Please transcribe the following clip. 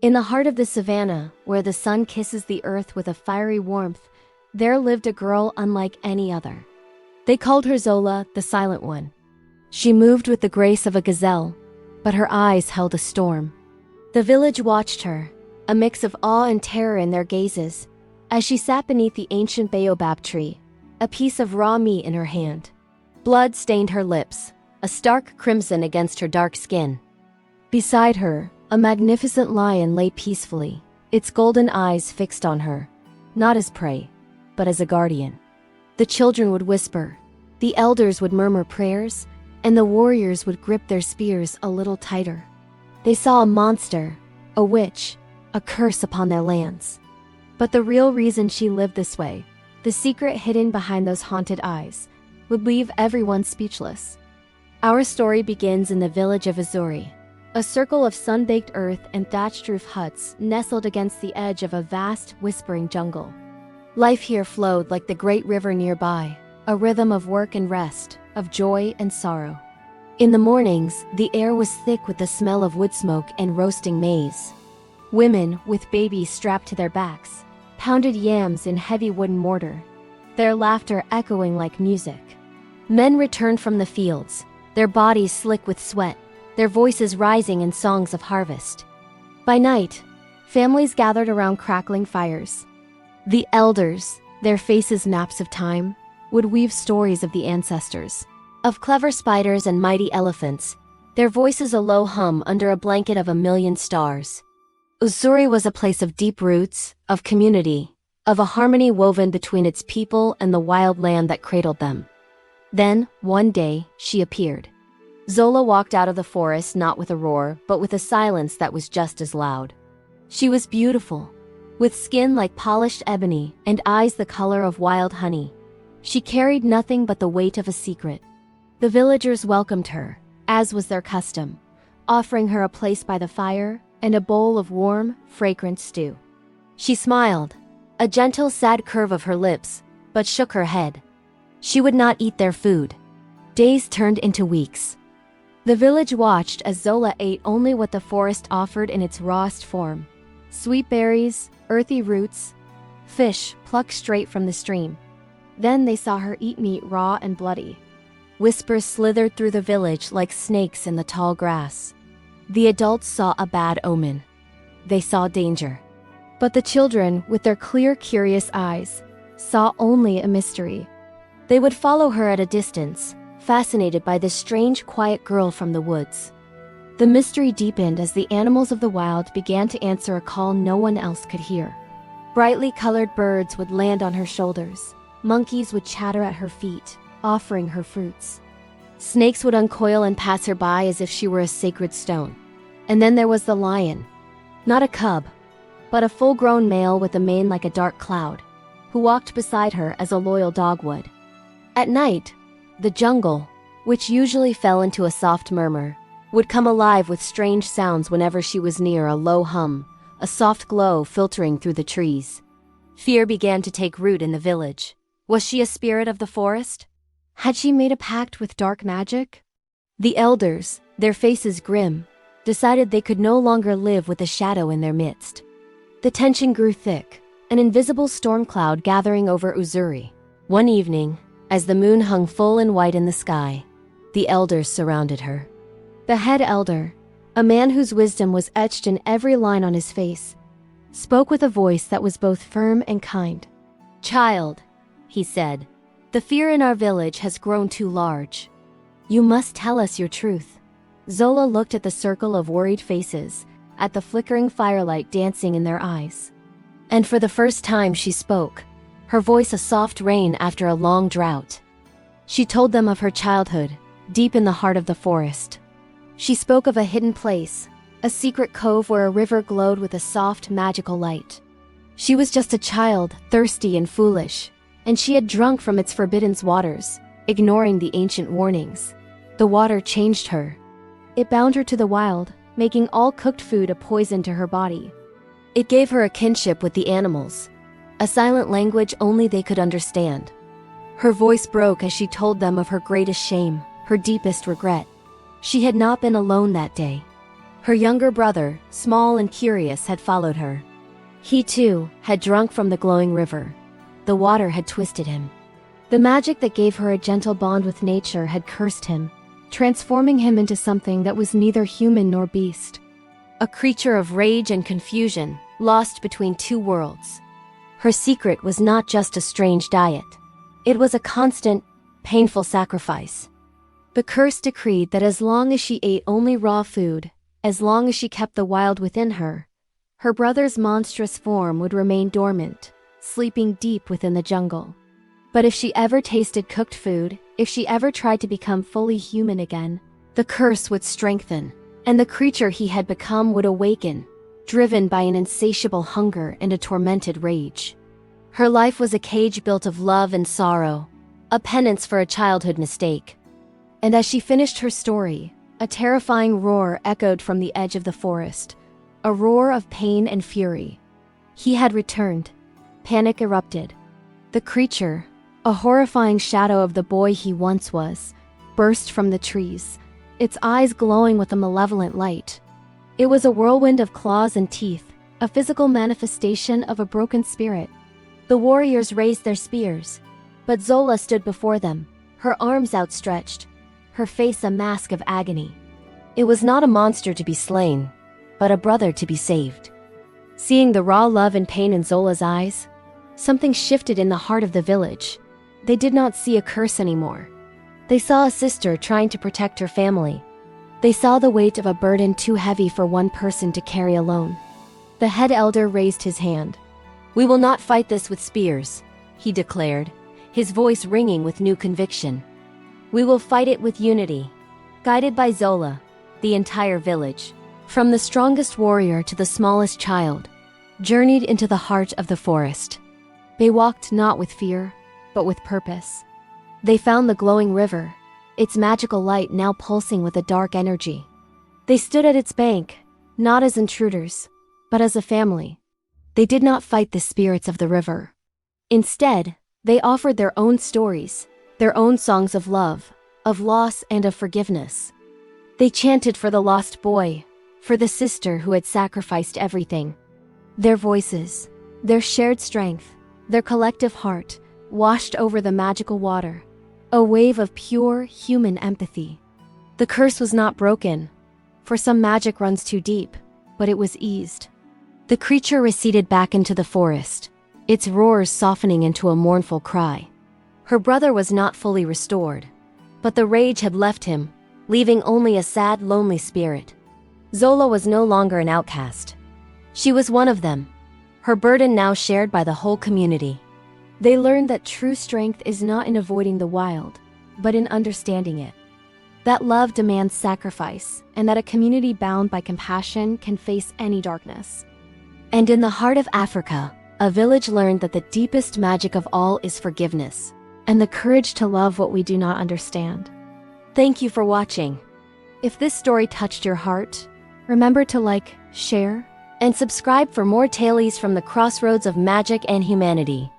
In the heart of the savannah, where the sun kisses the earth with a fiery warmth, there lived a girl unlike any other. They called her Zola, the Silent One. She moved with the grace of a gazelle, but her eyes held a storm. The village watched her, a mix of awe and terror in their gazes, as she sat beneath the ancient baobab tree, a piece of raw meat in her hand. Blood stained her lips, a stark crimson against her dark skin. Beside her, a magnificent lion lay peacefully, its golden eyes fixed on her, not as prey, but as a guardian. The children would whisper, the elders would murmur prayers, and the warriors would grip their spears a little tighter. They saw a monster, a witch, a curse upon their lands. But the real reason she lived this way, the secret hidden behind those haunted eyes, would leave everyone speechless. Our story begins in the village of Uzuri, a circle of sun-baked earth and thatched-roof huts nestled against the edge of a vast, whispering jungle. Life here flowed like the great river nearby, a rhythm of work and rest, of joy and sorrow. In the mornings, the air was thick with the smell of wood smoke and roasting maize. Women, with babies strapped to their backs, pounded yams in heavy wooden mortar, their laughter echoing like music. Men returned from the fields, their bodies slick with sweat, their voices rising in songs of harvest. By night, families gathered around crackling fires. The elders, their faces maps of time, would weave stories of the ancestors, of clever spiders and mighty elephants, their voices a low hum under a blanket of a million stars. Uzuri was a place of deep roots, of community, of a harmony woven between its people and the wild land that cradled them. Then, one day, she appeared. Zola walked out of the forest not with a roar, but with a silence that was just as loud. She was beautiful, with skin like polished ebony and eyes the color of wild honey. She carried nothing but the weight of a secret. The villagers welcomed her, as was their custom, offering her a place by the fire and a bowl of warm, fragrant stew. She smiled, a gentle, sad curve of her lips, but shook her head. She would not eat their food. Days turned into weeks. The village watched as Zola ate only what the forest offered in its rawest form: sweet berries, earthy roots, fish plucked straight from the stream. Then they saw her eat meat raw and bloody. Whispers slithered through the village like snakes in the tall grass. The adults saw a bad omen. They saw danger. But the children, with their clear, curious eyes, saw only a mystery. They would follow her at a distance, fascinated by this strange, quiet girl from the woods. The mystery deepened as the animals of the wild began to answer a call no one else could hear. Brightly colored birds would land on her shoulders. Monkeys would chatter at her feet, offering her fruits. Snakes would uncoil and pass her by as if she were a sacred stone. And then there was the lion. Not a cub, but a full-grown male with a mane like a dark cloud, who walked beside her as a loyal dog would. At night, the jungle, which usually fell into a soft murmur, would come alive with strange sounds whenever she was near. A low hum, a soft glow filtering through the trees. Fear began to take root in the village. Was she a spirit of the forest? Had she made a pact with dark magic? The elders, their faces grim, decided they could no longer live with a shadow in their midst. The tension grew thick, an invisible storm cloud gathering over Uzuri. One evening, as the moon hung full and white in the sky, the elders surrounded her. The head elder, a man whose wisdom was etched in every line on his face, spoke with a voice that was both firm and kind. "Child," he said, "the fear in our village has grown too large. You must tell us your truth." Zola looked at the circle of worried faces, at the flickering firelight dancing in their eyes. And for the first time she spoke, her voice a soft rain after a long drought. She told them of her childhood, deep in the heart of the forest. She spoke of a hidden place, a secret cove where a river glowed with a soft, magical light. She was just a child, thirsty and foolish, and she had drunk from its forbidden waters, ignoring the ancient warnings. The water changed her. It bound her to the wild, making all cooked food a poison to her body. It gave her a kinship with the animals, a silent language only they could understand. Her voice broke as she told them of her greatest shame, her deepest regret. She had not been alone that day. Her younger brother, small and curious, had followed her. He too had drunk from the glowing river. The water had twisted him. The magic that gave her a gentle bond with nature had cursed him, transforming him into something that was neither human nor beast. A creature of rage and confusion, lost between two worlds. Her secret was not just a strange diet. It was a constant, painful sacrifice. The curse decreed that as long as she ate only raw food, as long as she kept the wild within her, her brother's monstrous form would remain dormant, sleeping deep within the jungle. But if she ever tasted cooked food, if she ever tried to become fully human again, the curse would strengthen, and the creature he had become would awaken, driven by an insatiable hunger and a tormented rage. Her life was a cage built of love and sorrow, a penance for a childhood mistake. And as she finished her story, a terrifying roar echoed from the edge of the forest, a roar of pain and fury. He had returned. Panic erupted. The creature, a horrifying shadow of the boy he once was, burst from the trees, its eyes glowing with a malevolent light. It was a whirlwind of claws and teeth, a physical manifestation of a broken spirit. The warriors raised their spears, but Zola stood before them, her arms outstretched, her face a mask of agony. It was not a monster to be slain, but a brother to be saved. Seeing the raw love and pain in Zola's eyes, something shifted in the heart of the village. They did not see a curse anymore. They saw a sister trying to protect her family. They saw the weight of a burden too heavy for one person to carry alone. The head elder raised his hand. "We will not fight this with spears," he declared, his voice ringing with new conviction. "We will fight it with unity." Guided by Zola, the entire village, from the strongest warrior to the smallest child, journeyed into the heart of the forest. They walked not with fear, but with purpose. They found the glowing river, its magical light now pulsing with a dark energy. They stood at its bank, not as intruders, but as a family. They did not fight the spirits of the river. Instead, they offered their own stories, their own songs of love, of loss and of forgiveness. They chanted for the lost boy, for the sister who had sacrificed everything. Their voices, their shared strength, their collective heart, washed over the magical water, a wave of pure human empathy. The curse was not broken, for some magic runs too deep, but it was eased. The creature receded back into the forest, its roars softening into a mournful cry. Her brother was not fully restored, but the rage had left him, leaving only a sad, lonely spirit. Zola was no longer an outcast. She was one of them, her burden now shared by the whole community. They learned that true strength is not in avoiding the wild, but in understanding it. That love demands sacrifice, and that a community bound by compassion can face any darkness. And in the heart of Africa, a village learned that the deepest magic of all is forgiveness, and the courage to love what we do not understand. Thank you for watching. If this story touched your heart, remember to like, share, and subscribe for more tales from the crossroads of magic and humanity.